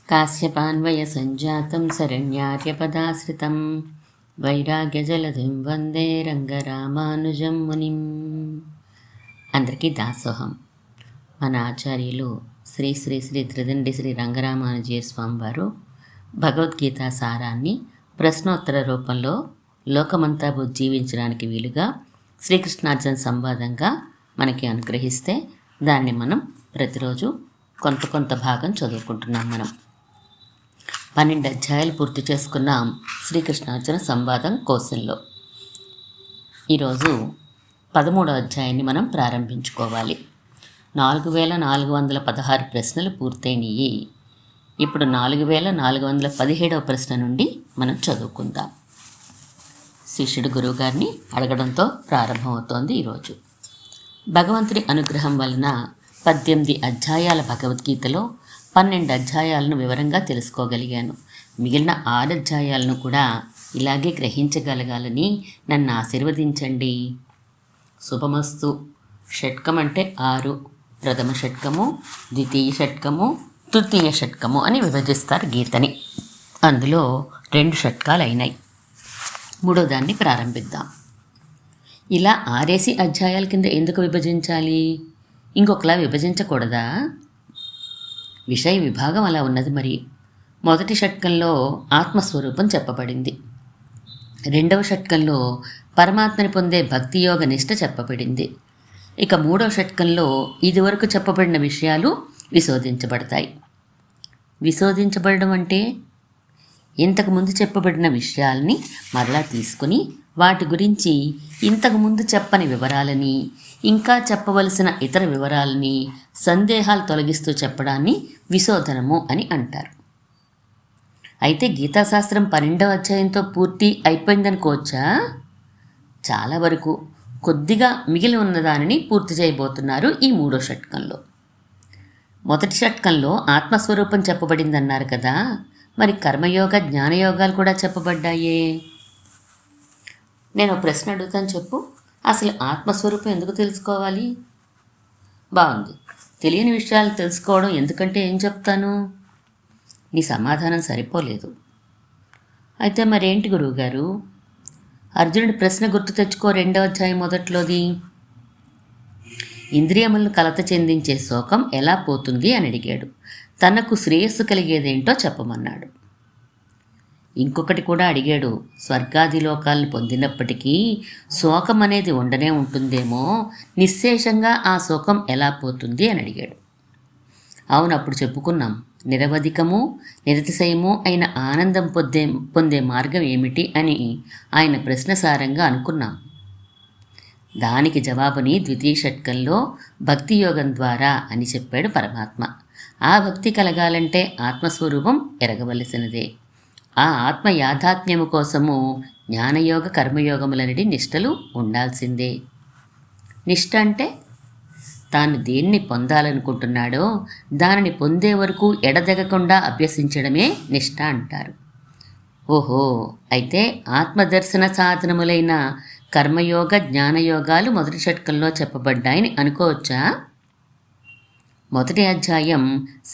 కాశ్యపాన్వయ సంజాతం శరణ్యార్యపదాశ్రితం వైరాగ్యజలధిం వందే రంగరామానుజం మునిం. అందరికీ దాసోహం. మన ఆచార్యులు శ్రీ శ్రీ శ్రీ త్రిదండి శ్రీ రంగరామానుజీయ స్వామివారు భగవద్గీత సారాన్ని ప్రశ్నోత్తర రూపంలో లోకమంతా జీవించడానికి వీలుగా శ్రీకృష్ణార్జున సంవాదంగా మనకి అనుగ్రహిస్తే దాన్ని మనం ప్రతిరోజు కొంత భాగం చదువుకుంటున్నాం. మనం 12 అధ్యాయాలు పూర్తి చేసుకున్నాం శ్రీకృష్ణార్జున సంవాదం కోశంలో. ఈరోజు 13వ అధ్యాయాన్ని మనం ప్రారంభించుకోవాలి. 4416 ప్రశ్నలు పూర్తయినాయి. ఇప్పుడు 4417వ ప్రశ్న నుండి మనం చదువుకుందాం. శిష్యుడు గురువుగారిని అడగడంతో ప్రారంభమవుతోంది ఈరోజు. భగవంతుడి అనుగ్రహం వలన 18 అధ్యాయాల భగవద్గీతలో 12 అధ్యాయాలను వివరంగా తెలుసుకోగలిగాను. మిగిలిన 6 అధ్యాయాలను కూడా ఇలాగే గ్రహించగలగాలని నన్ను ఆశీర్వదించండి. శుభమస్తు. షట్కం అంటే 6. ప్రథమ షట్కము, ద్వితీయ షట్కము, తృతీయ షట్కము అని విభజిస్తారు గీతని. అందులో 2 షట్కాలు అయినాయి. 3వ దాన్ని ప్రారంభిద్దాం. ఇలా 6 అధ్యాయాల కింద ఎందుకు విభజించాలి? ఇంకొకలా విభజించకూడదా? విషయ విభాగం అలా ఉన్నది. మరి మొదటి షట్కంలో ఆత్మస్వరూపం చెప్పబడింది. 2వ షట్కంలో పరమాత్మని పొందే భక్తి యోగ నిష్ట చెప్పబడింది. ఇక 3వ షట్కంలో ఇదివరకు చెప్పబడిన విషయాలు విశోధించబడతాయి. విశోధించబడడం అంటే ఇంతకుముందు చెప్పబడిన విషయాల్ని మరలా తీసుకుని వాటి గురించి ఇంతకుముందు చెప్పని వివరాలని, ఇంకా చెప్పవలసిన ఇతర వివరాలని, సందేహాలు తొలగిస్తూ చెప్పడాన్ని విశోధనము అని అంటారు. అయితే గీతాశాస్త్రం 12వ అధ్యాయంతో పూర్తి అయిపోయిందనుకోవచ్చా? చాలా వరకు కొద్దిగా మిగిలి ఉన్నదానిని పూర్తి చేయబోతున్నారు ఈ 3వ షట్కంలో. మొదటి షట్కంలో ఆత్మస్వరూపం చెప్పబడిందన్నారు కదా, మరి కర్మయోగ జ్ఞానయోగాలు కూడా చెప్పబడ్డాయే. నేను ప్రశ్న అడుగుతాను, చెప్పు. అసలు ఆత్మస్వరూపం ఎందుకు తెలుసుకోవాలి? బాగుంది. తెలియని విషయాలు తెలుసుకోవడం ఎందుకంటే ఏం చెప్తాను? నీ సమాధానం సరిపోలేదు. అయితే మరేంటి గురువుగారు? అర్జునుడి ప్రశ్న గుర్తు తెచ్చుకో. 2వ అధ్యాయం మొదట్లోది. ఇంద్రియములను కలత చెందించే శోకం ఎలా పోతుంది అని అడిగాడు. తనకు శ్రేయస్సు కలిగేదేంటో చెప్పమన్నాడు. ఇంకొకటి కూడా అడిగాడు. స్వర్గాది లోకాలను పొందినప్పటికీ శోకం అనేది ఉండనే ఉంటుందేమో, నిశ్శేషంగా ఆ శోకం ఎలా పోతుంది అని అడిగాడు. అవును, అప్పుడు చెప్పుకున్నాం. నిరవధికము నిరతిశయము అయిన ఆనందం పొందే మార్గం ఏమిటి అని ఆయన ప్రశ్న సారంగా అనుకున్నాం. దానికి జవాబుని ద్వితీయ షట్కంలో భక్తి యోగం ద్వారా అని చెప్పాడు పరమాత్మ. ఆ భక్తి కలగాలంటే ఆత్మస్వరూపం ఎరగవలసినదే. ఆ ఆత్మ యాథాత్మ్యము కోసము జ్ఞానయోగ కర్మయోగములనడి నిష్టలు ఉండాల్సిందే. నిష్ట అంటే తాను దేన్ని పొందాలనుకుంటున్నాడో దానిని పొందే వరకు ఎడదెగకుండా అభ్యసించడమే నిష్ట అంటారు. ఓహో, అయితే ఆత్మదర్శన సాధనములైన కర్మయోగ జ్ఞానయోగాలు మొదటి షట్కంలో చెప్పబడ్డాయని అనుకోవచ్చా? మొదటి అధ్యాయం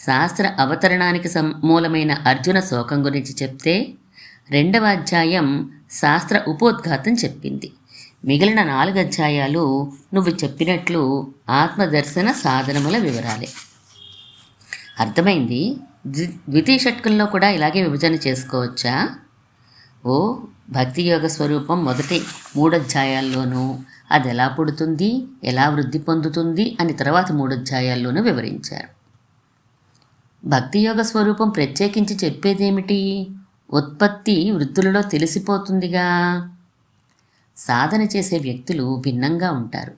శాస్త్ర అవతరణానికి మూలమైన అర్జున శోకం గురించి చెప్తే, 2వ అధ్యాయం శాస్త్ర ఉపోద్ఘాతం చెప్పింది. మిగిలిన 4 అధ్యాయాలు నువ్వు చెప్పినట్లు ఆత్మదర్శన సాధనముల వివరాలే. అర్థమైంది. ద్వితీయ షట్కంలో కూడా ఇలాగే విభజన చేసుకోవచ్చా? ఓ, భక్తి యోగ స్వరూపం మొదటి 3 అధ్యాయాల్లోనూ, అది ఎలా పుడుతుంది, ఎలా వృద్ధి పొందుతుంది అని తర్వాత 3 అధ్యాయాల్లోనూ వివరించారు. భక్తి యోగ స్వరూపం ప్రత్యేకించి చెప్పేదేమిటి? ఉత్పత్తి వృత్తులలో తెలిసిపోతుందిగా. సాధన చేసే వ్యక్తులు భిన్నంగా ఉంటారు.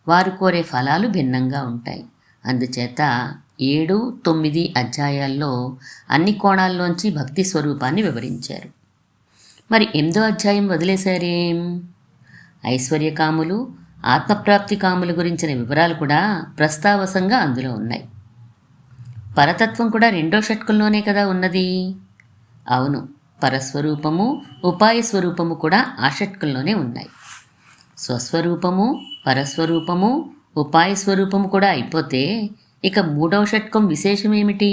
వారు కోరే ఫలాలు భిన్నంగా ఉంటాయి. అందుచేత 7, 9 అధ్యాయాల్లో అన్ని కోణాల్లోంచి భక్తి స్వరూపాన్ని వివరించారు. మరి 8వ అధ్యాయం వదిలేశారేం? ఐశ్వర్యకాములు, ఆత్మప్రాప్తి కాముల గురించిన వివరాలు కూడా ప్రస్తావసంగా అందులో ఉన్నాయి. పరతత్వం కూడా 2వ షట్కంలోనే కదా ఉన్నది. అవును, పరస్వరూపము ఉపాయ స్వరూపము కూడా ఆ షట్కంలోనే ఉన్నాయి. స్వస్వరూపము, పరస్వరూపము, ఉపాయ స్వరూపము కూడా అయిపోతే ఇక 3వ షట్కం విశేషమేమిటి?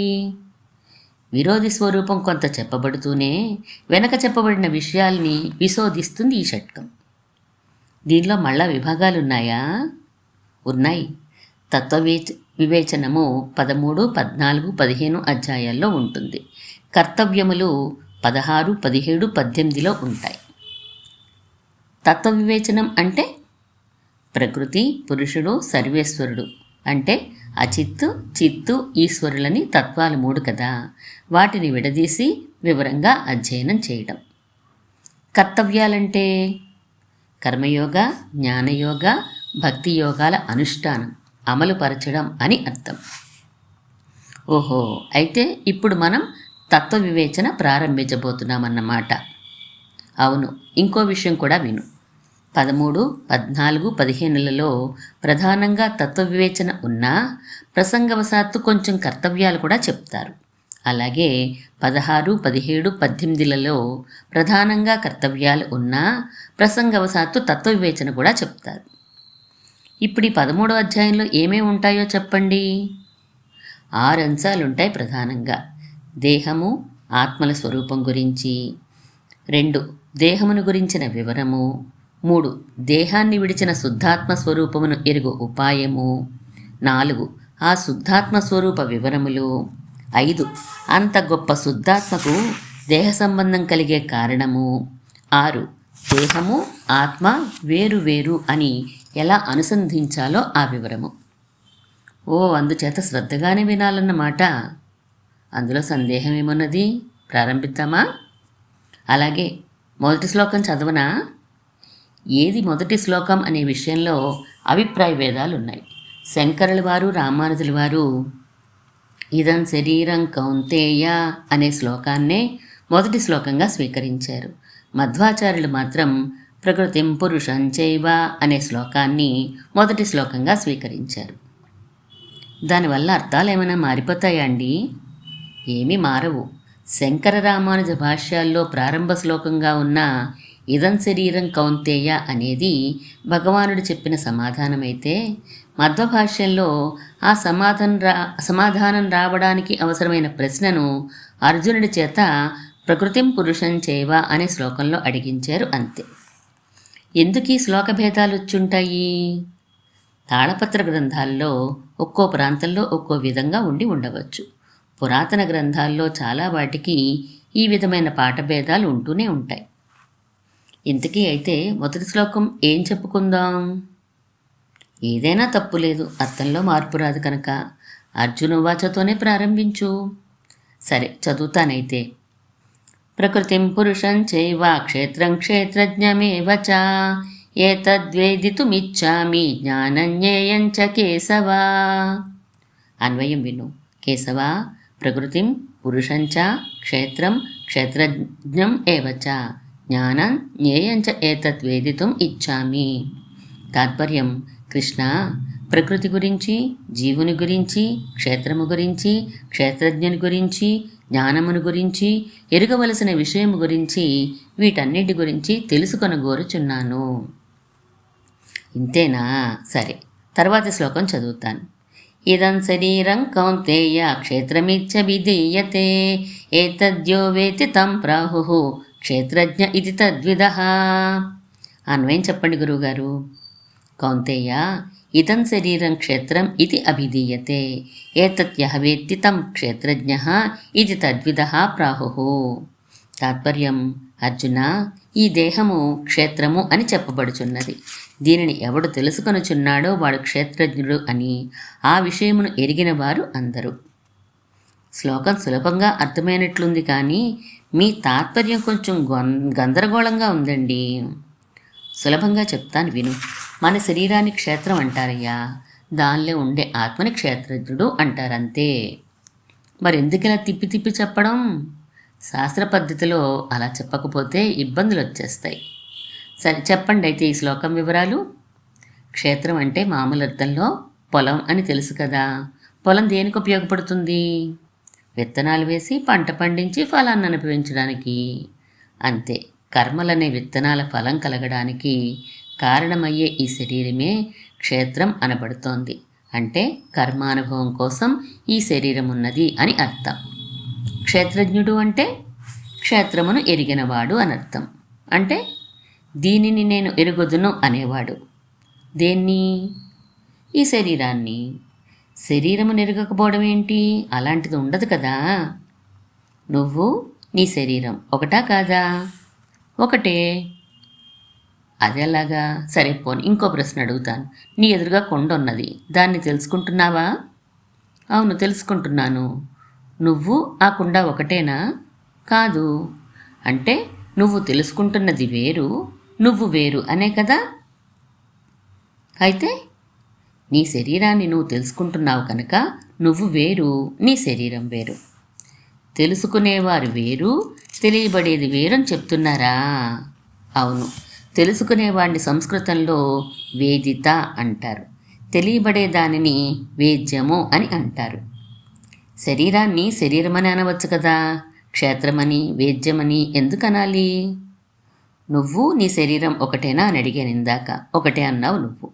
విరోధి స్వరూపం కొంత చెప్పబడుతూనే వెనక చెప్పబడిన విషయాల్ని విశోధిస్తుంది ఈ షట్కం. దీనిలో మళ్ళా విభాగాలున్నాయా? ఉన్నాయి. వివేచనము 13, 14, 15 అధ్యాయాల్లో ఉంటుంది. కర్తవ్యములు 16, 17, 18లో ఉంటాయి. తత్వవివేచనం అంటే ప్రకృతి, పురుషుడు, సర్వేశ్వరుడు అంటే అచిత్తు, చిత్తు, ఈశ్వరులని తత్వాలు 3 కదా. వాటిని విడదీసి వివరంగా అధ్యయనం చేయడం. కర్తవ్యాలంటే కర్మయోగ, జ్ఞానయోగ, భక్తి యోగాల అనుష్ఠానం, అమలుపరచడం అని అర్థం. ఓహో, అయితే ఇప్పుడు మనం తత్వ వివేచన ప్రారంభించబోతున్నామన్నమాట. అవును, ఇంకో విషయం కూడా విను. 13, 14, 15లలో ప్రధానంగా తత్వ వివేచన ఉన్నా ప్రసంగవశాత్తు కొంచెం కర్తవ్యాలు కూడా చెప్తారు. అలాగే 16, 17, 18లలో ప్రధానంగా కర్తవ్యాలు ఉన్నా ప్రసంగవశాత్తు తత్వ వివేచన కూడా చెప్తారు. ఇప్పుడు ఈ 13వ అధ్యాయంలో ఏమేమి ఉంటాయో చెప్పండి. 6 అంశాలుంటాయి ప్రధానంగా. దేహము, ఆత్మల స్వరూపం గురించి. 2, దేహమును గురించిన వివరము. 3, దేహాన్ని విడిచిన శుద్ధాత్మ స్వరూపమును ఎరుగు ఉపాయము. 4, ఆ శుద్ధాత్మ స్వరూప వివరములు. 5, అంత గొప్ప శుద్ధాత్మకు దేహ సంబంధం కలిగే కారణము. 6, దేహము ఆత్మ వేరు వేరు అని ఎలా అనుసంధించాలో ఆ వివరము. అందుచేత శ్రద్ధగానే వినాలన్నమాట. అందులో సందేహం ఏమున్నది? ప్రారంభిద్దామా? అలాగే మొదటి శ్లోకం చదవనా? ఏది మొదటి శ్లోకం అనే విషయంలో అభిప్రాయ భేదాలు ఉన్నాయి. శంకరుల వారు, రామానుజుల వారు ఇదం శరీరం కౌంతేయ అనే శ్లోకాన్నే మొదటి శ్లోకంగా స్వీకరించారు. మధ్వాచార్యులు మాత్రం ప్రకృతిం పురుషం చైవ అనే శ్లోకాన్ని మొదటి శ్లోకంగా స్వీకరించారు. దానివల్ల అర్థాలు ఏమైనా మారిపోతాయా అండి? ఏమీ మారవు. శంకర రామానుజ భాష్యాల్లో ప్రారంభ శ్లోకంగా ఉన్న ఇదం శరీరం కౌంతేయ అనేది భగవానుడు చెప్పిన సమాధానమైతే, మధ్వ భాష్యంలో ఆ సమాధానం రావడానికి అవసరమైన ప్రశ్నను అర్జునుడి చేత ప్రకృతిం పురుషం చైవ అనే శ్లోకంలో అడిగించారు, అంతే. ఎందుకు ఈ శ్లోక భేదాలు వచ్చుంటాయి? తాళపత్ర గ్రంథాల్లో ఒక్కో ప్రాంతంలో ఒక్కో విధంగా ఉండవచ్చు. పురాతన గ్రంథాల్లో చాలా వాటికి ఈ విధమైన పాఠభేదాలు ఉంటూనే ఉంటాయి. ఇంతకీ అయితే మొదటి శ్లోకం ఏం చెప్పుకుందాం? ఏదైనా తప్పు లేదు, అర్థంలో మార్పు రాదు కనుక అర్జునవాచతోనే ప్రారంభించు. సరే, చదువుతానైతే. ప్రకృతిం పురుషం చైవ క్షేత్రం క్షేత్రజ్ఞమేవ చ ఏతద్వేదితుమిచ్చామి జ్ఞానం జ్ఞేయం చ కేశవ. అన్వయం విను. కేశవ, ప్రకృతిం పురుషం చ క్షేత్రం క్షేత్రజ్ఞం ఏవ చ జ్ఞానం జ్ఞేయం చ ఏతద్వేదితుం ఇచ్చామి. తాత్పర్యం: కృష్ణ, ప్రకృతి గురించి, జీవుని గురించి, క్షేత్రము గురించి, క్షేత్రజ్ఞుని గురించి, జ్ఞానమును గురించి, ఎరుగవలసిన విషయము గురించి, వీటన్నిటి గురించి తెలుసుకొనగోరుచున్నాను. ఇంతేనా? సరే, తర్వాతి శ్లోకం చదువుతాను. ఇదం శరీరం కౌంతేయ క్షేత్రమిచ్చభిధీయతే ఏతద్యో వేతి తం ప్రాహుః క్షేత్రజ్ఞ ఇది తద్విదః. అన్వయం చెప్పండి గురువుగారు. కౌంతేయ, ఇదం శరీరం క్షేత్రం ఇది అభిధీయతే ఏతత్యః వేత్తి తం క్షేత్రజ్ఞః ఇది తద్విదః ప్రాహుః. తాత్పర్యం: అర్జున, ఈ దేహము క్షేత్రము అని చెప్పబడుచున్నది. దీనిని ఎవడు తెలుసుకొనుచున్నాడో వాడు క్షేత్రజ్ఞుడు అని ఆ విషయమును ఎరిగిన వారు అందరూ. శ్లోకం సులభంగా అర్థమైనట్లుంది, కానీ మీ తాత్పర్యం కొంచెం గందరగోళంగా ఉందండి. సులభంగా చెప్తాను విను. మన శరీరాన్ని క్షేత్రం అంటారయ్యా, దానిలో ఉండే ఆత్మని క్షేత్రజ్ఞుడు అంటారంతే. మరెందుకు ఇలా తిప్పి తిప్పి చెప్పడం? శాస్త్ర పద్ధతిలో అలా చెప్పకపోతే ఇబ్బందులు వచ్చేస్తాయి. సరే, చెప్పండి అయితే ఈ శ్లోకం వివరాలు. క్షేత్రం అంటే మామూలు అర్థంలో పొలం అని తెలుసు కదా. పొలం దేనికి ఉపయోగపడుతుంది? విత్తనాలు వేసి పంట పండించి ఫలాన్ని అనుభవించడానికి. అంతే. కర్మలనే విత్తనాల ఫలం కలగడానికి కారణమయ్యే ఈ శరీరమే క్షేత్రం అనబడుతోంది. అంటే కర్మానుభవం కోసం ఈ శరీరం ఉన్నది అని అర్థం. క్షేత్రజ్ఞుడు అంటే క్షేత్రమును ఎరిగినవాడు అనర్థం. అంటే దీనిని నేను ఎరుగుదును అనేవాడు. దేన్ని? ఈ శరీరాన్ని. శరీరము నెరగకపోవడం ఏంటి? అలాంటిది ఉండదు కదా. నువ్వు నీ శరీరం ఒకటా కాదా? ఒకటే. అదెలాగా? సరే పోని ఇంకో ప్రశ్న అడుగుతాను. నీ ఎదురుగా కొండ ఉన్నది, దాన్ని తెలుసుకుంటున్నావా? అవును, తెలుసుకుంటున్నాను. నువ్వు ఆ కుండ ఒకటేనా? కాదు. అంటే నువ్వు తెలుసుకుంటున్నది వేరు, నువ్వు వేరు అనే కదా. అయితే నీ శరీరాన్ని నువ్వు తెలుసుకుంటున్నావు కనుక నువ్వు వేరు, నీ శరీరం వేరు. తెలుసుకునేవారు వేరు, తెలియబడేది వేరు అని చెప్తున్నారా? అవును. తెలుసుకునేవాడిని సంస్కృతంలో వేదిత అంటారు, తెలియబడే దానిని వేద్యము అని అంటారు. శరీరాన్ని శరీరమని అనవచ్చు కదా, క్షేత్రమని వేద్యమని ఎందుకు అనాలి? నువ్వు నీ శరీరం ఒకటేనా అని అడిగాను ఇందాక. ఒకటే అన్నావు నువ్వు.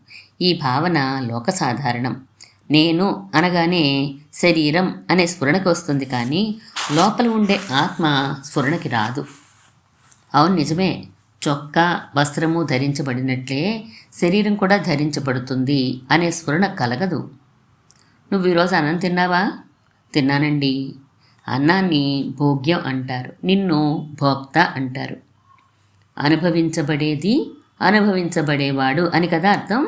ఈ భావన లోక సాధారణం. నేను అనగానే శరీరం అనే స్ఫురణకి వస్తుంది, కానీ లోపల ఉండే ఆత్మ స్ఫురణకి రాదు. అవును, నిజమే. చొక్కా వస్త్రము ధరించబడినట్లే శరీరం కూడా ధరించబడుతుంది అనే స్ఫురణ కలగదు. నువ్వు ఈరోజు అన్నం తిన్నావా? తిన్నానండి. అన్నాన్ని భోగ్యం అంటారు, నిన్ను భోక్త అంటారు. అనుభవించబడేది అనుభవించబడేవాడు అని కదా అర్థం.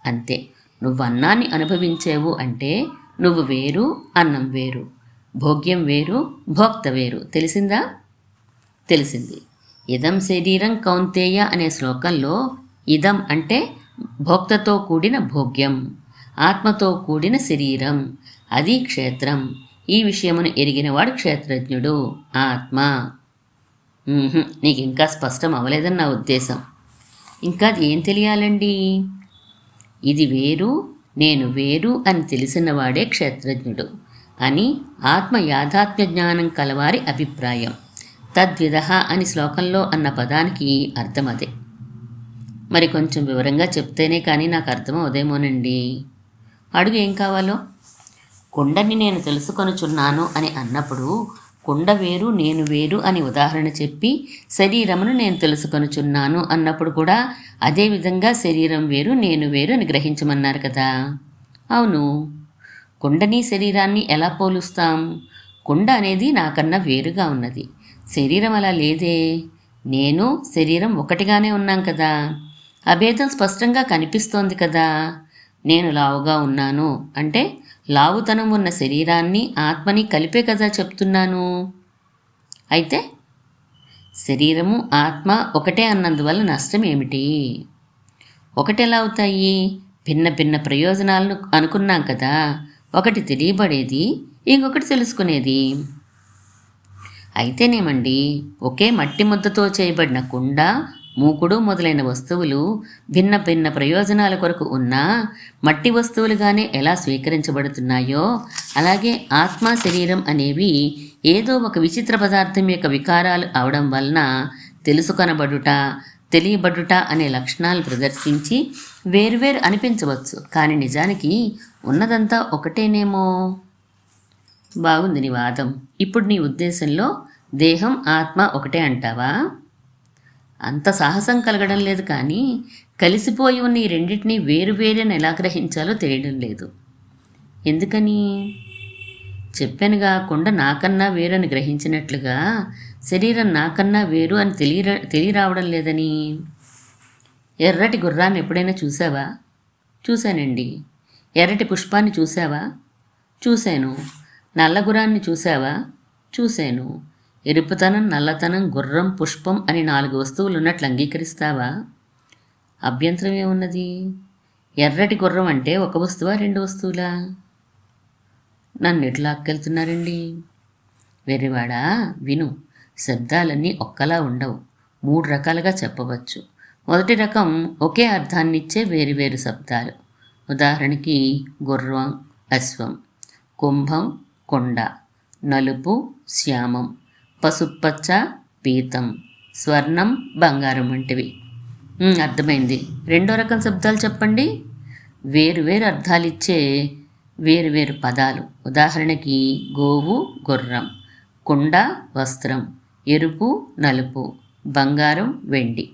అంతే. నువ్వు అన్నాన్ని అనుభవించేవు అంటే నువ్వు వేరు, అన్నం వేరు, భోగ్యం వేరు, భోక్త వేరు. తెలిసిందా? తెలిసింది. ఇదం శరీరం కౌంతేయ అనే శ్లోకంలో ఇదం అంటే భోక్తతో కూడిన భోగ్యం, ఆత్మతో కూడిన శరీరం, అది క్షేత్రం. ఈ విషయమును ఎరిగినవాడు క్షేత్రజ్ఞుడు, ఆత్మ. నీకు ఇంకా స్పష్టం అవ్వలేదని నా ఉద్దేశం. ఇంకా అది ఏం తెలియాలండి? ఇది వేరు, నేను వేరు అని తెలిసినవాడే క్షేత్రజ్ఞుడు అని ఆత్మ యాథాత్మ్య జ్ఞానం కలవారి అభిప్రాయం. తద్విధ అని శ్లోకంలో అన్న పదానికి అర్థం అదే. మరి కొంచెం వివరంగా చెప్తేనే కానీ నాకు అర్థం అవదేమోనండి. అడుగు ఏం కావాలో. కుండని నేను తెలుసుకొనుచున్నాను అని అన్నప్పుడు కుండ వేరు, నేను వేరు అని ఉదాహరణ చెప్పి శరీరమును నేను తెలుసుకొనుచున్నాను అన్నప్పుడు కూడా అదేవిధంగా శరీరం వేరు, నేను వేరు అని గ్రహించమన్నారు కదా. అవును. కుండని శరీరాన్ని ఎలా పోలుస్తాం? కుండ అనేది నాకన్నా వేరుగా ఉన్నది, శరీరం అలా లేదే. నేను శరీరం ఒకటిగానే ఉన్నాం కదా. అభేదం స్పష్టంగా కనిపిస్తోంది కదా. నేను లావుగా ఉన్నాను అంటే లావుతనం ఉన్న శరీరాన్ని ఆత్మని కలిపే కదా చెప్తున్నాను. అయితే శరీరము ఆత్మ ఒకటే అన్నందువల్ల నష్టం ఏమిటి? ఒకటెలా అవుతాయి? భిన్న భిన్న ప్రయోజనాలను అనుకున్నాం కదా. ఒకటి తెలియబడేది, ఇంకొకటి తెలుసుకునేది. అయితేనేమండి, ఒకే మట్టి ముద్దతో చేయబడిన కుండ, మూకుడు మొదలైన వస్తువులు భిన్న భిన్న ప్రయోజనాల కొరకు ఉన్నా మట్టి వస్తువులుగానే ఎలా స్వీకరించబడుతున్నాయో, అలాగే ఆత్మ శరీరం అనేవి ఏదో ఒక విచిత్ర పదార్థం యొక్క వికారాలు అవడం వలన తెలుసుకొనబడుట, తెలియబడుట అనే లక్షణాలు ప్రదర్శించి వేరువేరు అనిపించవచ్చు, కానీ నిజానికి ఉన్నదంతా ఒకటేనేమో. బాగుంది నీ వాదం. ఇప్పుడు నీ ఉద్దేశంలో దేహం ఆత్మ ఒకటే అంటావా? అంత సాహసం కలగడం లేదు, కానీ కలిసిపోయి ఉన్న ఈ రెండింటినీ వేరువేరని ఎలా గ్రహించాలో తెలియడం లేదు. ఎందుకని? చెప్పానుగా, కుండ నాకన్నా వేరు అని గ్రహించినట్లుగా శరీరం నాకన్నా వేరు అని తెలియరావడం లేదని. ఎర్రటి గుర్రాన్ని ఎప్పుడైనా చూసావా? చూశానండి. ఎర్రటి పుష్పాన్ని చూసావా? చూశాను. నల్ల గుర్రాన్ని చూసావా? చూశాను. ఎరుపుతనం, నల్లతనం, గుర్రం, పుష్పం అని 4 వస్తువులు ఉన్నట్లు అంగీకరిస్తావా? అభ్యంతరం ఏమున్నది? ఎర్రటి గుర్రం అంటే ఒక వస్తువా, 2 వస్తువులా? నన్ను ఎట్లా లాక్కెళ్తున్నారండి? వెర్రివాడా, విను. శబ్దాలన్నీ ఒక్కలా ఉండవు, 3 రకాలుగా చెప్పవచ్చు. మొదటి రకం ఒకే అర్థాన్నిచ్చే వేరువేరు శబ్దాలు. ఉదాహరణకి గుర్రం, అశ్వం, కుంభం, కొండ, నలుపు, శ్యామం, పసుపచ్చ, పీతం, స్వర్ణం, బంగారం వంటివి. అర్థమైంది. రెండో రకం శబ్దాలు చెప్పండి. వేరువేరు అర్థాలిచ్చే వేరువేరు పదాలు. ఉదాహరణకి గోవు, గుర్రం, కుండ వస్త్రం, ఎరుపు నలుపు, బంగారం వెండి.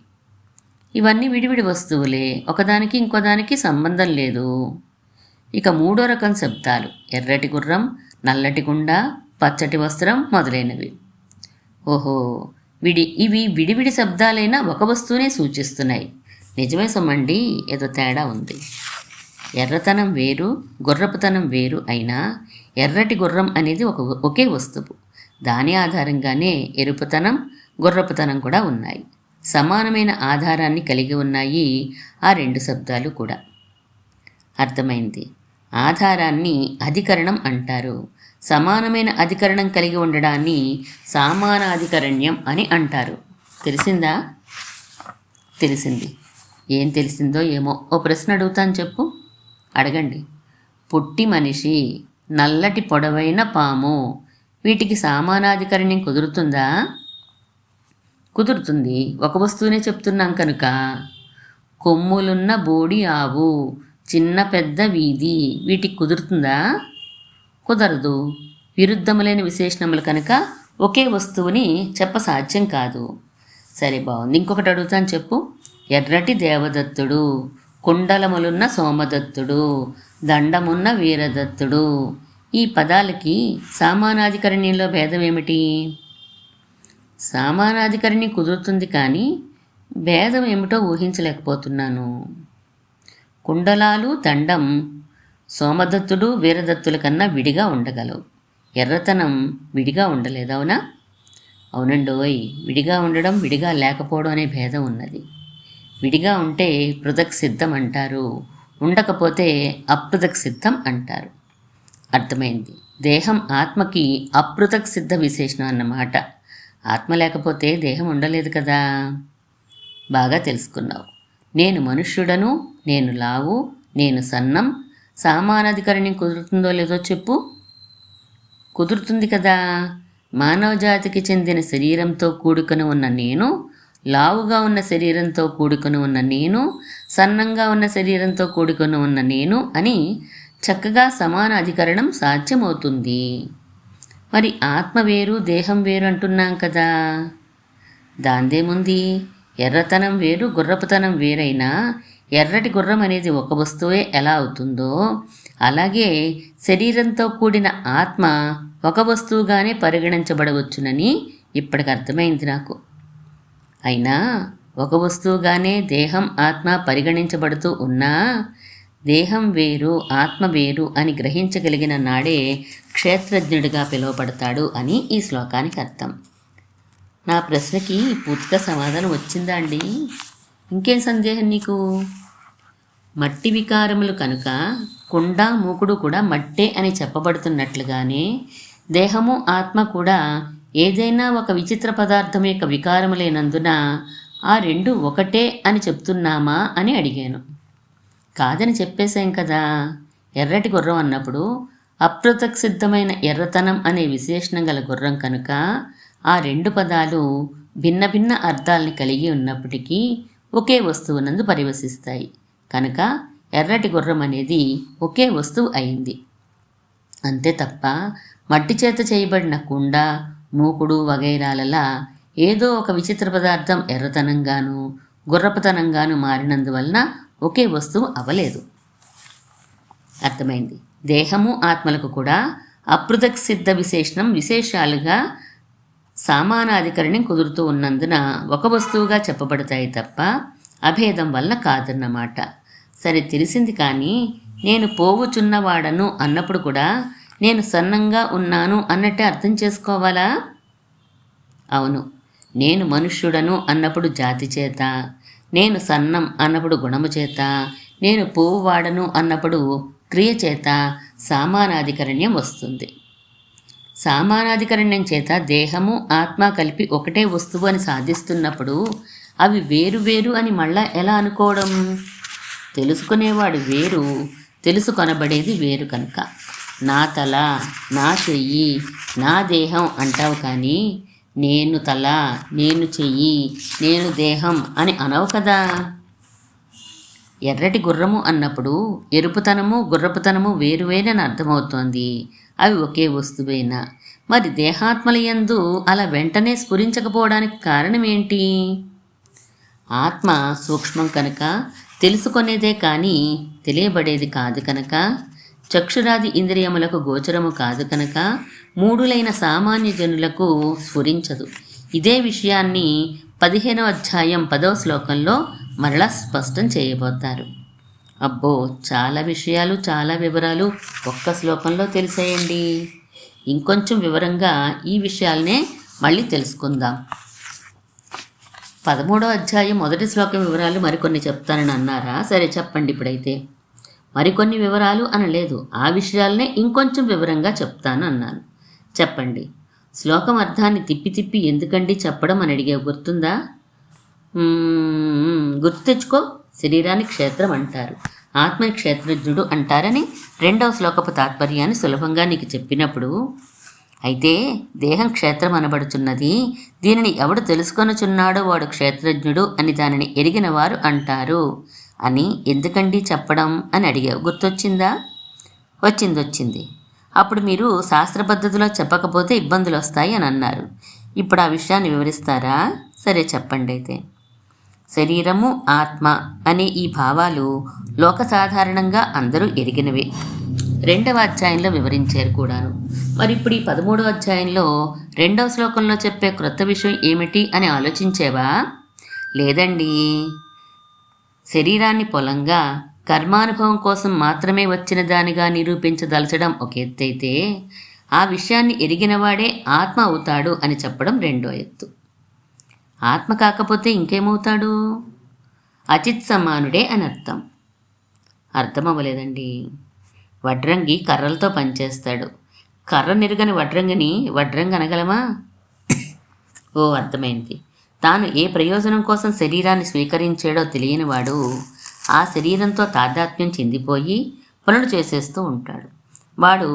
ఇవన్నీ విడివిడి వస్తువులే, ఒకదానికి ఇంకోదానికి సంబంధం లేదు. ఇక మూడో రకం శబ్దాలు ఎర్రటి గుర్రం, నల్లటి కుండ, పచ్చటి వస్త్రం మొదలైనవి. ఓహో, ఇవి విడివిడి శబ్దాలైనా ఒక వస్తువునే సూచిస్తున్నాయి. నిజమే సుమండి, ఏదో తేడా ఉంది. ఎర్రతనం వేరు, గుర్రపుతనం వేరు అయినా ఎర్రటి గుర్రం అనేది ఒకే వస్తువు. దాని ఆధారంగానే ఎరుపుతనం, గుర్రపుతనం కూడా ఉన్నాయి. సమానమైన ఆధారాన్ని కలిగి ఉన్నాయి ఆ రెండు శబ్దాలు కూడా. అర్థమైంది. ఆధారాన్ని అధికరణం అంటారు. సమానమైన అధికరణం కలిగి ఉండడాన్ని సమానాధికరణ్యం అని అంటారు. తెలిసిందా? తెలిసింది. ఏం తెలిసిందో ఏమో. ఓ ప్రశ్న అడుగుతాను, చెప్పు. అడగండి. పుట్టి మనిషి, నల్లటి పొడవైన పాము, వీటికి సమానాధికరణ్యం కుదురుతుందా? కుదురుతుంది, ఒక వస్తువునే చెప్తున్నాం కనుక. కొమ్ములున్న బోడి ఆవు, చిన్న పెద్ద వీధి, వీటికి కుదురుతుందా? కుదరదు. విరుద్ధములైన విశేషణములు కనుక ఒకే వస్తువుని సాధ్యం కాదు. సరే, బాగుంది. ఇంకొకటి అడుగుతాను, చెప్పు. ఎర్రటి దేవదత్తుడు, కుండలములున్న సోమదత్తుడు, దండమున్న వీరదత్తుడు, ఈ పదాలకి సమానాధికరణ్యంలో భేదం ఏమిటి? సమానాధికరణ్యం కుదురుతుంది, కానీ భేదం ఏమిటో ఊహించలేకపోతున్నాను. కుండలాలు, దండం సోమదత్తుడు, వీరదత్తుల కన్నా విడిగా ఉండగలవు. ఎర్రతనం విడిగా ఉండలేదు, అవునా? అవునండోయ్, విడిగా ఉండడం, విడిగా లేకపోవడం అనే భేదం ఉన్నది. విడిగా ఉంటే పృథక్ సిద్ధం అంటారు, ఉండకపోతే అపృథక్ సిద్ధం అంటారు. అర్థమైంది. దేహం ఆత్మకి అపృథక్ సిద్ధ విశేషణం అన్నమాట. ఆత్మ లేకపోతే దేహం ఉండలేదు కదా. బాగా తెలుసుకున్నావు. నేను మనుష్యుడను, నేను లావు, నేను సన్నం, సమానాధికరణ్యం కుదురుతుందో లేదో చెప్పు. కుదురుతుంది కదా. మానవజాతికి చెందిన శరీరంతో కూడుకొని ఉన్న నేను, లావుగా ఉన్న శరీరంతో కూడుకొని ఉన్న నేను, సన్నంగా ఉన్న శరీరంతో కూడుకొని ఉన్న నేను అని చక్కగా సమాన అధికరణం సాధ్యమవుతుంది. మరి ఆత్మ వేరు, దేహం వేరు అంటున్నాం కదా. దాందేముంది? ఎర్రతనం వేరు, గుర్రపుతనం వేరైనా ఎర్రటి గుర్రం అనేది ఒక వస్తువే ఎలా అవుతుందో, అలాగే శరీరంతో కూడిన ఆత్మ ఒక వస్తువుగానే పరిగణించబడవచ్చునని ఇప్పటికి అర్థమైంది నాకు. అయినా ఒక వస్తువుగానే దేహం, ఆత్మ పరిగణించబడుతూ ఉన్నా దేహం వేరు, ఆత్మ వేరు అని గ్రహించగలిగిన నాడే క్షేత్రజ్ఞుడిగా పిలువబడతాడు అని ఈ శ్లోకానికి అర్థం. నా ప్రశ్నకి పూర్తిగా సమాధానం వచ్చిందా అండి? ఇంకేం సందేహం నీకు? మట్టి వికారములు కనుక కుండ, మూకుడు కూడా మట్టే అని చెప్పబడుతున్నట్లుగానే దేహము, ఆత్మ కూడా ఏదైనా ఒక విచిత్ర పదార్థం యొక్క వికారములేనందున ఆ రెండు ఒకటే అని చెప్తున్నామా అని అడిగాను. కాదని చెప్పేశాం కదా. ఎర్రటి గుర్రం అన్నప్పుడు అపృథక్ సిద్ధమైన ఎర్రతనం అనే విశేషణం గల గుర్రం కనుక ఆ రెండు పదాలు భిన్న భిన్న అర్థాలని కలిగి ఉన్నప్పటికీ ఒకే వస్తువునందు పరివసిస్తాయి కనుక ఎర్రటి గుర్రం అనేది ఒకే వస్తువు అయింది. అంతే తప్ప మట్టి చేత చేయబడిన కుండ, మూకుడు వగైరాలలా ఏదో ఒక విచిత్ర పదార్థం ఎర్రతనంగాను, గుర్రపుతనంగాను మారినందువలన ఒకే వస్తువు అవలేదు. అర్థమైంది. దేహము, ఆత్మలకు కూడా అపృథక్ సిద్ధ విశేషణం విశేషాలుగా సమానాధికరణం కుదురుతూ ఉన్నందున ఒక వస్తువుగా చెప్పబడతాయి తప్ప అభేదం వల్ల కాదన్నమాట. సరే, తెలిసింది. కానీ నేను పోవుచున్నవాడను అన్నప్పుడు కూడా నేను సన్నంగా ఉన్నాను అన్నట్టే అర్థం చేసుకోవాలా? అవును. నేను మనుష్యుడను అన్నప్పుడు జాతి చేత, నేను సన్నం అన్నప్పుడు గుణము చేత, నేను పోవువాడను అన్నప్పుడు క్రియ చేత సమానాధికరణ్యం వస్తుంది. సమానాధికరణ్యం చేత దేహము, ఆత్మ కలిపి ఒకటే వస్తువు అని సాధిస్తున్నప్పుడు అవి వేరు వేరు అని మళ్ళా ఎలా అనుకోవడం? తెలుసుకునేవాడు వేరు, తెలుసుకొనబడేది వేరు కనుక. నా తల, నా చెయ్యి, నా దేహం అంటావు, కానీ నేను తల, నేను చెయ్యి, నేను దేహం అని అనవు కదా. ఎర్రటి గుర్రము అన్నప్పుడు ఎరుపుతనము, గుర్రపుతనము వేరువేరని అర్థమవుతోంది. అవి ఒకే వస్తువేనా? మరి దేహాత్మల యందు అలా వెంటనే స్ఫురించకపోవడానికి కారణం ఏంటి? ఆత్మ సూక్ష్మం కనుక తెలుసుకొనేదే కానీ తెలియబడేది కాదు కనుక, చక్షురాది ఇంద్రియములకు గోచరము కాదు కనుక మూఢులైన సామాన్య జనులకు స్ఫురించదు. ఇదే విషయాన్ని 15వ అధ్యాయం 10వ శ్లోకంలో మరలా స్పష్టం చేయబోతారు. అబ్బో, చాలా విషయాలు, చాలా వివరాలు ఒక్క శ్లోకంలో తెలిసేయండి. ఇంకొంచెం వివరంగా ఈ విషయాలనే మళ్ళీ తెలుసుకుందాం. 13వ అధ్యాయం 1వ శ్లోకం వివరాలు మరికొన్ని చెప్తానని అన్నారా? సరే చెప్పండి. ఇప్పుడైతే మరికొన్ని వివరాలు అనలేదు, ఆ విషయాలనే ఇంకొంచెం వివరంగా చెప్తాను అన్నాను. చెప్పండి. శ్లోకం అర్థాన్ని తిప్పి తిప్పి ఎందుకండి చెప్పడం అని అడిగే, గుర్తుందా? గుర్తు తెచ్చుకో. శరీరాన్ని క్షేత్రం అంటారు, ఆత్మని క్షేత్రజ్ఞుడు అంటారని 2వ శ్లోకపు తాత్పర్యాన్ని సులభంగా నీకు చెప్పినప్పుడు, అయితే దేహం క్షేత్రం అనబడుచున్నది, దీనిని ఎవడు తెలుసుకొనుచున్నాడో వాడు క్షేత్రజ్ఞుడు అని దానిని ఎరిగిన వారు అంటారు అని ఎందుకండి చెప్పడం అని అడిగావు. గుర్తొచ్చిందా? వచ్చింది. అప్పుడు మీరు శాస్త్ర పద్ధతిలో చెప్పకపోతే ఇబ్బందులు వస్తాయి అని అన్నారు. ఇప్పుడు ఆ విషయాన్ని వివరిస్తారా? సరే చెప్పండి. అయితే శరీరము, ఆత్మ అనే ఈ భావాలు లోక సాధారణంగా అందరూ ఎరిగినవే. 2వ అధ్యాయంలో వివరించారు కూడాను. మరి ఇప్పుడు ఈ 13వ అధ్యాయంలో 2వ శ్లోకంలో చెప్పే క్రొత్త విషయం ఏమిటి అని ఆలోచించేవా? లేదండి. శరీరాన్ని పొలంగా కర్మానుభవం కోసం మాత్రమే వచ్చిన దానిగా నిరూపించదలచడం ఒక ఎత్తైతే, ఆ విషయాన్ని ఎరిగినవాడే ఆత్మ అవుతాడు అని చెప్పడం రెండో ఎత్తు. ఆత్మ కాకపోతే ఇంకేమవుతాడు? అచిత్ సమానుడే అని అర్థం. అర్థమవ్వలేదండి. వడ్రంగి కర్రలతో పనిచేస్తాడు. కర్ర నిరుగని వడ్రంగిని వడ్రంగి అనగలమా? ఓ, అర్థమైంది. తాను ఏ ప్రయోజనం కోసం శరీరాన్ని స్వీకరించాడో తెలియనివాడు ఆ శరీరంతో తాదాత్మ్యం చెందిపోయి పనులు చేసేస్తూ ఉంటాడు. వాడు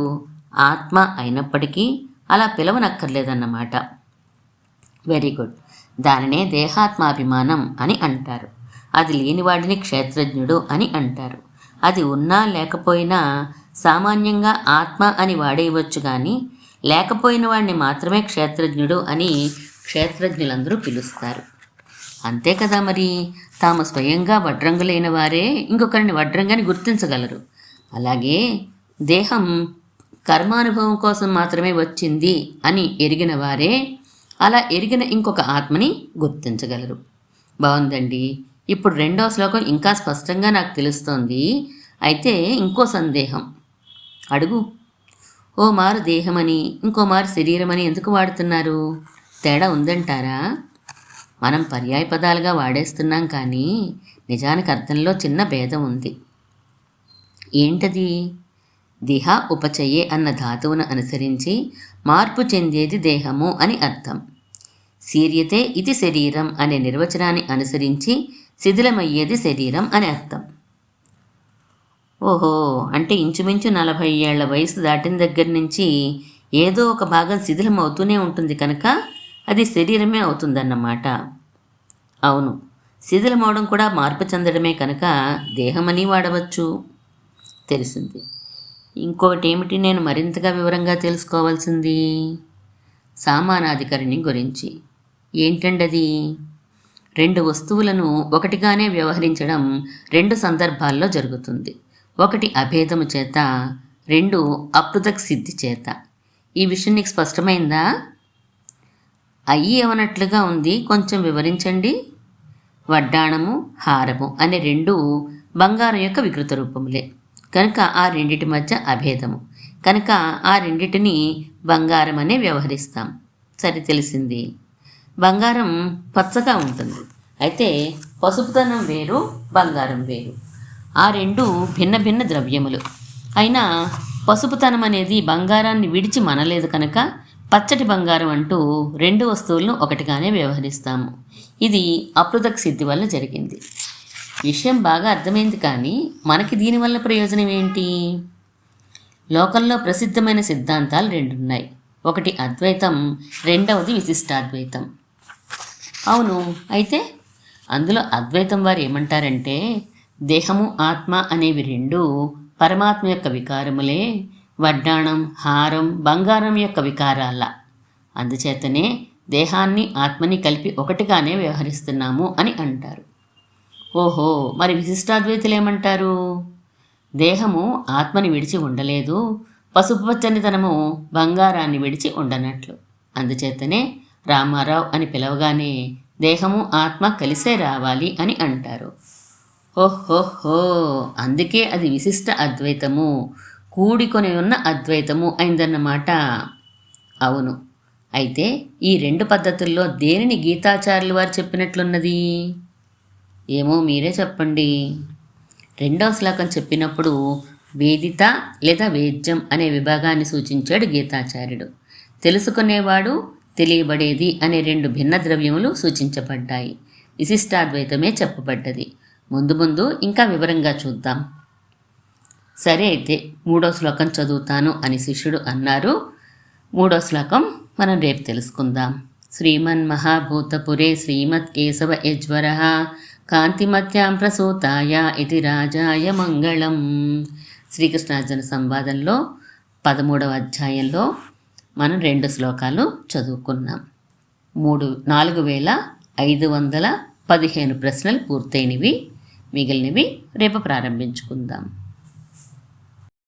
ఆత్మ అయినప్పటికీ అలా పిలవనక్కర్లేదన్నమాట. Very good. దానినే దేహాత్మాభిమానం అని అంటారు. అది లేనివాడిని క్షేత్రజ్ఞుడు అని అంటారు. అది ఉన్నా లేకపోయినా సామాన్యంగా ఆత్మ అని వాడేయవచ్చు, కానీ లేకపోయిన వాడిని మాత్రమే క్షేత్రజ్ఞుడు అని క్షేత్రజ్ఞులందరూ పిలుస్తారు. అంతే కదా. మరి తాము స్వయంగా వడ్రంగులైన వారే ఇంకొకరిని వడ్రంగని గుర్తించగలరు. అలాగే దేహం కర్మానుభవం కోసం మాత్రమే వచ్చింది అని ఎరిగిన వారే అలా ఎరిగిన ఇంకొక ఆత్మని గుర్తించగలరు. బాగుందండి. ఇప్పుడు 2వ శ్లోకం ఇంకా స్పష్టంగా నాకు తెలుస్తోంది. అయితే ఇంకో సందేహం అడుగు. ఓ మారు దేహమని ఇంకో మారు శరీరమని ఎందుకు వాడుతున్నారు? తేడా ఉందంటారా? మనం పర్యాయ పదాలుగా వాడేస్తున్నాం, కానీ నిజానికి అర్థంలో చిన్న భేదం ఉంది. ఏంటది? దేహ ఉపచయే అన్న ధాతువును అనుసరించి మార్పు చెందేది దేహము అని అర్థం. శీర్యతే ఇది శరీరం అనే నిర్వచనాన్ని అనుసరించి శిథిలమయ్యేది శరీరం అని అర్థం. ఓహో, అంటే ఇంచుమించు 40 ఏళ్ల వయసు దాటిన దగ్గర నుంచి ఏదో ఒక భాగం శిథిలం అవుతూనే ఉంటుంది కనుక అది శరీరమే అవుతుందన్నమాట. అవును, శిథిలమవడం కూడా మార్పు చెందడమే కనుక దేహమని వాడవచ్చు. తెలిసింది. ఇంకోటి ఏమిటి నేను మరింతగా వివరంగా తెలుసుకోవాల్సింది? సామానాధికరణి గురించి. ఏంటండి అది? 2 వస్తువులను ఒకటిగానే వ్యవహరించడం 2 సందర్భాల్లో జరుగుతుంది. ఒకటి అభేదము చేత, 2 అపృథక్ సిద్ధి చేత. ఈ విషయం నీకు స్పష్టమైందా? అయ్యి అవనట్లుగా ఉంది, కొంచెం వివరించండి. వడ్డాణము, హారము అనే 2 బంగారం యొక్క వికృత రూపములే కనుక ఆ రెండిటి మధ్య అభేదము కనుక ఆ రెండిటిని బంగారం అనే వ్యవహరిస్తాం. సరి తెలిసింది. బంగారం పచ్చగా ఉంటుంది, అయితే పసుపుతనం వేరు, బంగారం వేరు. ఆ 2 భిన్న భిన్న ద్రవ్యములు. అయినా పసుపుతనం అనేది బంగారాన్ని విడిచి మనలేదు కనుక పచ్చటి బంగారం అంటూ 2 వస్తువులను ఒకటిగానే వ్యవహరిస్తాము. ఇది అపృథక్ సిద్ధి వల్ల జరిగింది. విషయం బాగా అర్థమైంది, కానీ మనకి దీనివల్ల ప్రయోజనం ఏంటి? లోకంలో ప్రసిద్ధమైన సిద్ధాంతాలు 2 ఉన్నాయి. ఒకటి అద్వైతం, రెండవది విశిష్టాద్వైతం. అవును, అయితే అందులో అద్వైతం వారు ఏమంటారంటే, దేహము ఆత్మ అనేవి 2 పరమాత్మ యొక్క వికారములే, వడ్డాణం, హారం, బంగారం యొక్క వికారాల. అందుచేతనే దేహాన్ని ఆత్మని కలిపి ఒకటిగానే వ్యవహరిస్తున్నాము అని అంటారు. ఓహో, మరి విశిష్టాద్వైతులు ఏమంటారు? దేహము ఆత్మని విడిచి ఉండలేదు, పసుపు పచ్చనితనము బంగారాన్ని విడిచి ఉండనట్లు. అందుచేతనే రామారావు అని పిలవగానే దేహము ఆత్మ కలిసే రావాలి అని అంటారు. ఓహోహో, అందుకే అది విశిష్ట అద్వైతము, కూడికొని ఉన్న అద్వైతము అయిందన్నమాట. అవును. అయితే ఈ రెండు పద్ధతుల్లో దేనిని గీతాచార్యులు వారు చెప్పినట్లున్నది? ఏమో మీరే చెప్పండి. రెండవ శ్లోకం చెప్పినప్పుడు వేదిత లేదా వేద్యం అనే విభాగాన్ని సూచించాడు గీతాచార్యుడు. తెలుసుకునేవాడు, తెలియబడేది అనే రెండు భిన్న ద్రవ్యములు సూచించబడ్డాయి. విశిష్టాద్వైతమే చెప్పబడ్డది. ముందు ముందు ఇంకా వివరంగా చూద్దాం. సరే, అయితే 3వ శ్లోకం చదువుతాను అని శిష్యుడు అన్నారు. 3వ శ్లోకం మనం రేపు తెలుసుకుందాం. శ్రీమన్మహాభూతపురే శ్రీమత్కేశవ యజ్వర కాంతిమత్యాం ప్రసూతాయ ఇది రాజాయ మంగళం. శ్రీకృష్ణార్జున సంవాదంలో 13వ అధ్యాయంలో మనం 2 శ్లోకాలు చదువుకున్నాం. 4515 ప్రశ్నలు పూర్తయినవి. మిగిలినవి రేపు ప్రారంభించుకుందాం.